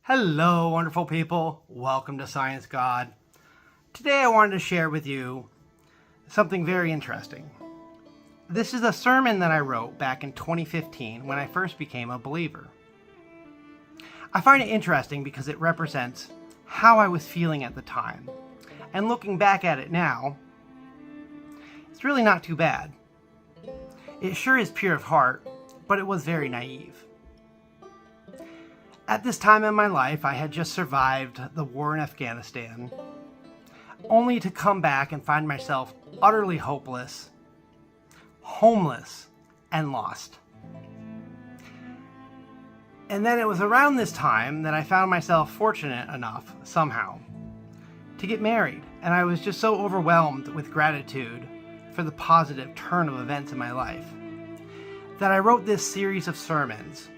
Hello, wonderful people. Welcome to ScienceGod. Today I wanted to share with you something very interesting. This is a sermon that I wrote back in 2015 when I first became a believer. I find it interesting because it represents how I was feeling at the time. And looking back at it now, it's really not too bad. It sure is pure of heart, but it was very naive. At this time in my life, I had just survived the war in Afghanistan, only to come back and find myself utterly hopeless, homeless, and lost. And then it was around this time that I found myself fortunate enough, somehow, to get married. And I was just so overwhelmed with gratitude for the positive turn of events in my life that I wrote this series of sermons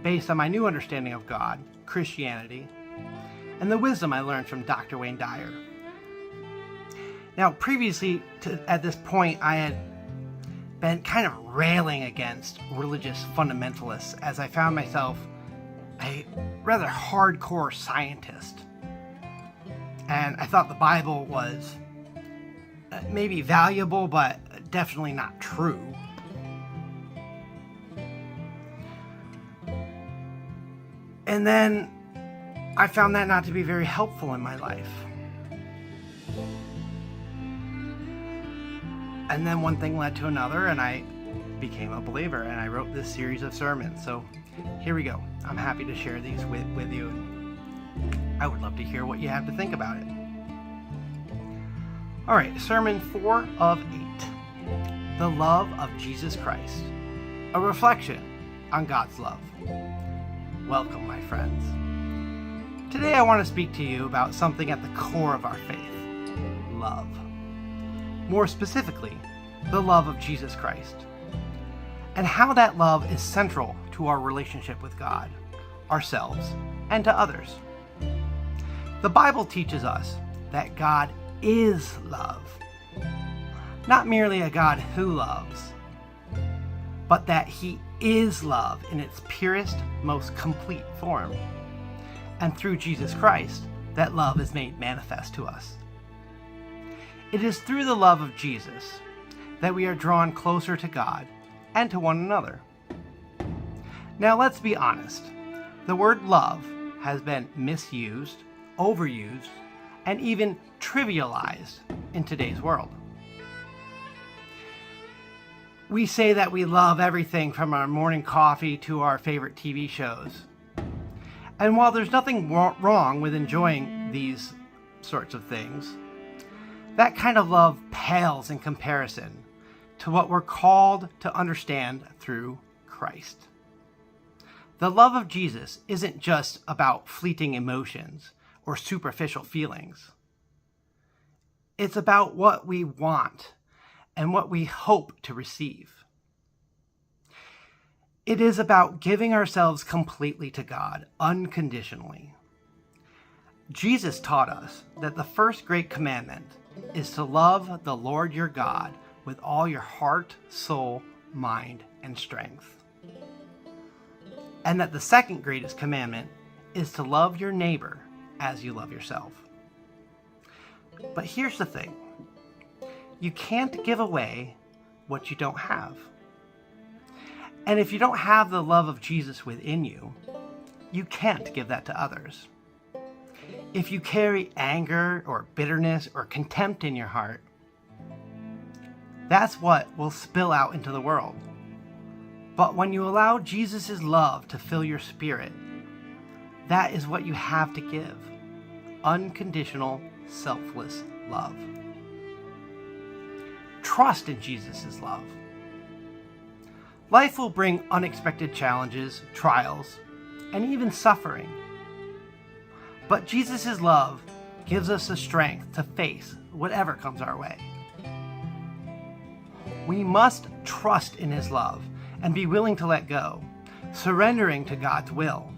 based on my new understanding of God, Christianity, and the wisdom I learned from Dr. Wayne Dyer. Now, previously at this point, I had been kind of railing against religious fundamentalists as I found myself a rather hardcore scientist. And I thought the Bible was maybe valuable, but definitely not true. And then I found that not to be very helpful in my life. And then one thing led to another, and I became a believer, and I wrote this series of sermons. So here we go. I'm happy to share these with you. I would love to hear what you have to think about it. All right, Sermon 4 of 8. The love of Jesus Christ. A reflection on God's love. Welcome, my friends. Today I want to speak to you about something at the core of our faith, love. More specifically, the love of Jesus Christ, and how that love is central to our relationship with God, ourselves, and to others. The Bible teaches us that God is love, not merely a God who loves, but that He is love in its purest, most complete form. And through Jesus Christ, that love is made manifest to us. It is through the love of Jesus that we are drawn closer to God and to one another. Now let's be honest. The word love has been misused, overused, and even trivialized in today's world. We say that we love everything from our morning coffee to our favorite TV shows. And while there's nothing wrong with enjoying these sorts of things, that kind of love pales in comparison to what we're called to understand through Christ. The love of Jesus isn't just about fleeting emotions or superficial feelings. It's about what we want and what we hope to receive. It is about giving ourselves completely to God, unconditionally. Jesus taught us that the first great commandment is to love the Lord your God with all your heart, soul, mind, and strength. And that the second greatest commandment is to love your neighbor as you love yourself. But here's the thing. You can't give away what you don't have. And if you don't have the love of Jesus within you, you can't give that to others. If you carry anger or bitterness or contempt in your heart, that's what will spill out into the world. But when you allow Jesus' love to fill your spirit, that is what you have to give. Unconditional, selfless love. Trust in Jesus' love. Life will bring unexpected challenges, trials, and even suffering. But Jesus' love gives us the strength to face whatever comes our way. We must trust in His love and be willing to let go, surrendering to God's will,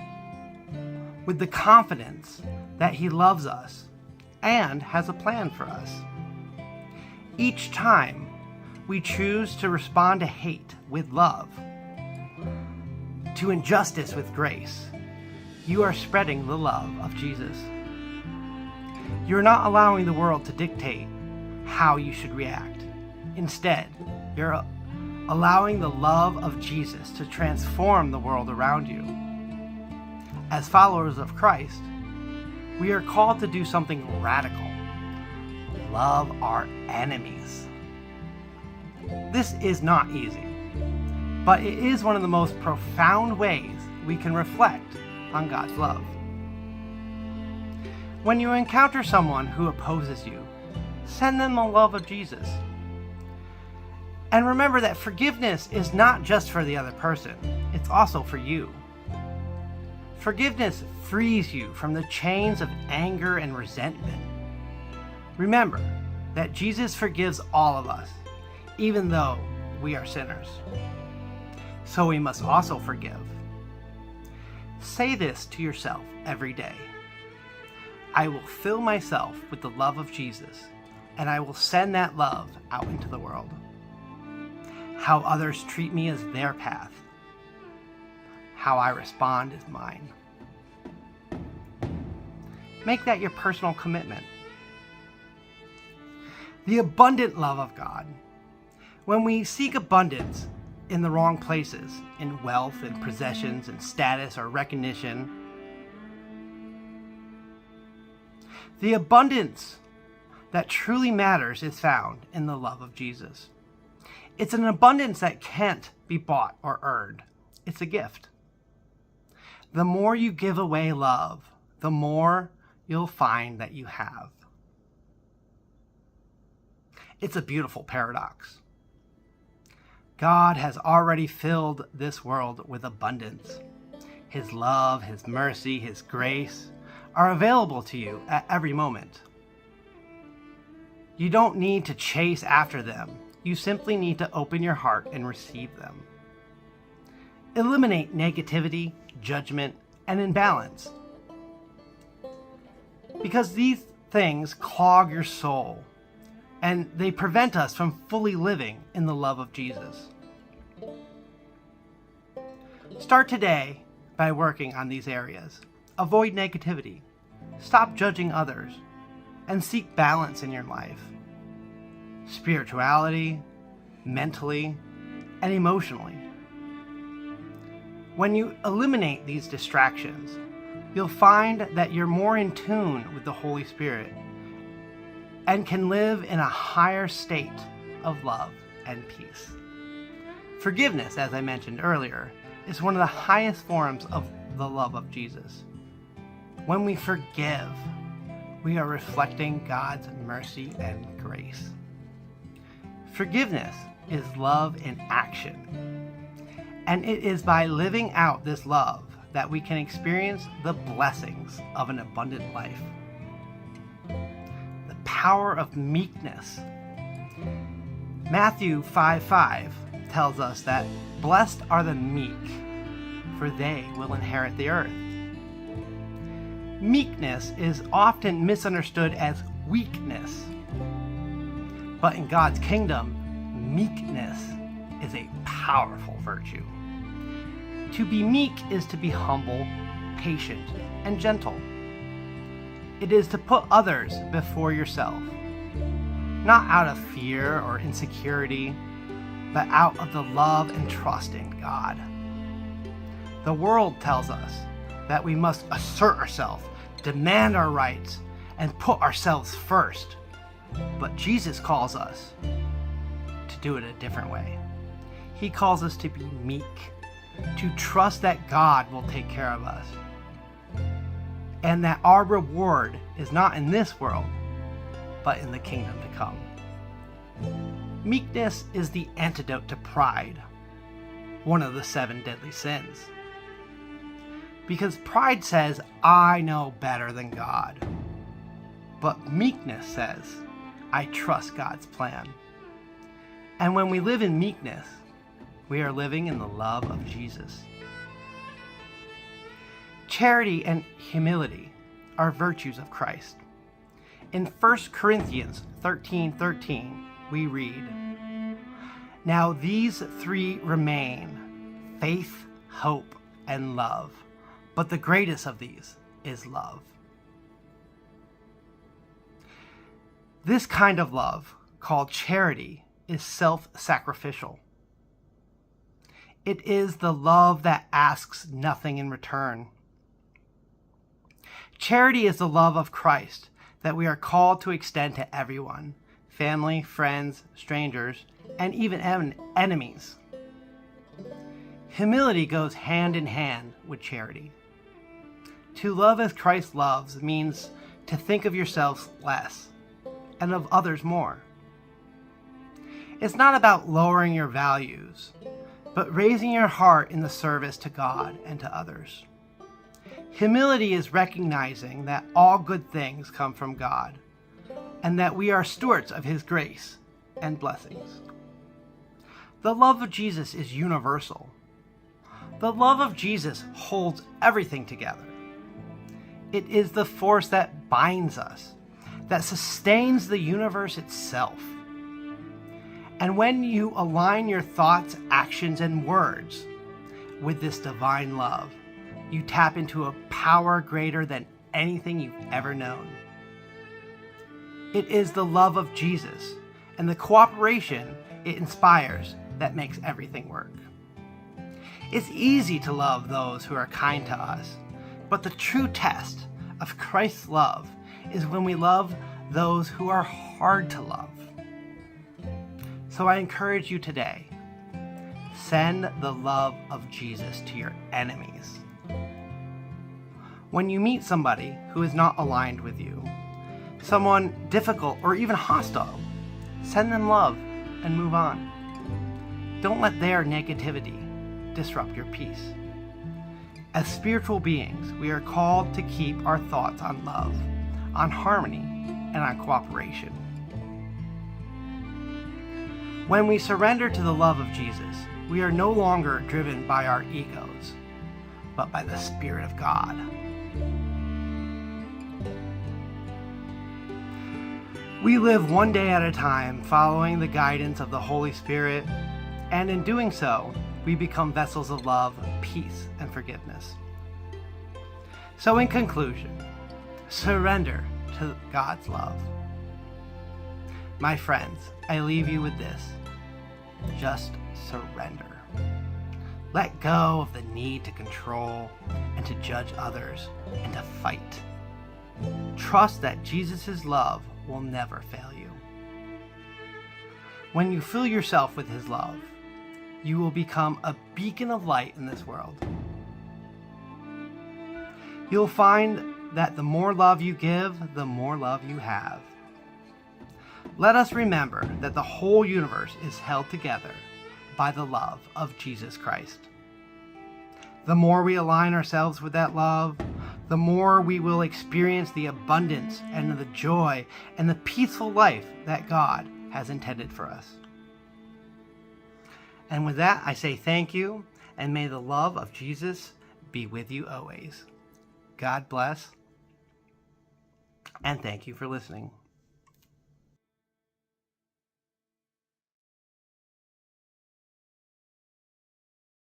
with the confidence that He loves us and has a plan for us. Each time we choose to respond to hate with love, to injustice with grace, you are spreading the love of Jesus. You're not allowing the world to dictate how you should react. Instead, you're allowing the love of Jesus to transform the world around you. As followers of Christ, we are called to do something radical. Love our enemies. This is not easy, but it is one of the most profound ways we can reflect on God's love. When you encounter someone who opposes you, send them the love of Jesus. And remember that forgiveness is not just for the other person, it's also for you. Forgiveness frees you from the chains of anger and resentment. Remember that Jesus forgives all of us, even though we are sinners. So we must also forgive. Say this to yourself every day. I will fill myself with the love of Jesus, and I will send that love out into the world. How others treat me is their path. How I respond is mine. Make that your personal commitment. The abundant love of God. When we seek abundance in the wrong places, in wealth and possessions and status or recognition, the abundance that truly matters is found in the love of Jesus. It's an abundance that can't be bought or earned. It's a gift. The more you give away love, the more you'll find that you have. It's a beautiful paradox. God has already filled this world with abundance. His love, His mercy, His grace are available to you at every moment. You don't need to chase after them. You simply need to open your heart and receive them. Eliminate negativity, judgment, and imbalance. Because these things clog your soul, and they prevent us from fully living in the love of Jesus. Start today by working on these areas. Avoid negativity, stop judging others, and seek balance in your life. Spirituality, mentally, and emotionally. When you eliminate these distractions, you'll find that you're more in tune with the Holy Spirit and can live in a higher state of love and peace. Forgiveness, as I mentioned earlier, is one of the highest forms of the love of Jesus. When we forgive, we are reflecting God's mercy and grace. Forgiveness is love in action. And it is by living out this love that we can experience the blessings of an abundant life. The power of meekness. Matthew 5:5 tells us that blessed are the meek, for they will inherit the earth. Meekness is often misunderstood as weakness. But in God's kingdom, meekness is a powerful virtue. To be meek is to be humble, patient, and gentle. It is to put others before yourself, not out of fear or insecurity, but out of the love and trust in God. The world tells us that we must assert ourselves, demand our rights, and put ourselves first. But Jesus calls us to do it a different way. He calls us to be meek, to trust that God will take care of us, and that our reward is not in this world, but in the kingdom to come. Meekness is the antidote to pride, one of the 7 deadly sins. Because pride says, I know better than God. But meekness says, I trust God's plan. And when we live in meekness, we are living in the love of Jesus. Charity and humility are virtues of Christ. In 1 Corinthians 13:13, we read, Now these 3 remain, faith, hope, and love. but the greatest of these is love. This kind of love, called charity, is self-sacrificial. It is the love that asks nothing in return. Charity is the love of Christ that we are called to extend to everyone, family, friends, strangers, and even enemies. Humility goes hand in hand with charity. To love as Christ loves means to think of yourselves less and of others more. It's not about lowering your values, but raising your heart in the service to God and to others. Humility is recognizing that all good things come from God and that we are stewards of His grace and blessings. The love of Jesus is universal. The love of Jesus holds everything together. It is the force that binds us, that sustains the universe itself. And when you align your thoughts, actions, and words with this divine love, you tap into a power greater than anything you've ever known. It is the love of Jesus and the cooperation it inspires that makes everything work. It's easy to love those who are kind to us, but the true test of Christ's love is when we love those who are hard to love. So I encourage you today, send the love of Jesus to your enemies. When you meet somebody who is not aligned with you, someone difficult or even hostile, send them love and move on. Don't let their negativity disrupt your peace. As spiritual beings, we are called to keep our thoughts on love, on harmony, and on cooperation. When we surrender to the love of Jesus, we are no longer driven by our egos, but by the Spirit of God. We live one day at a time, following the guidance of the Holy Spirit, and in doing so, we become vessels of love, peace, and forgiveness. So in conclusion, surrender to God's love. My friends, I leave you with this. Just surrender. Let go of the need to control and to judge others and to fight. Trust that Jesus' love will never fail you. When you fill yourself with His love, you will become a beacon of light in this world. You'll find that the more love you give, the more love you have. Let us remember that the whole universe is held together by the love of Jesus Christ. The more we align ourselves with that love, the more we will experience the abundance and the joy and the peaceful life that God has intended for us. And with that, I say thank you, and may the love of Jesus be with you always. God bless, and thank you for listening.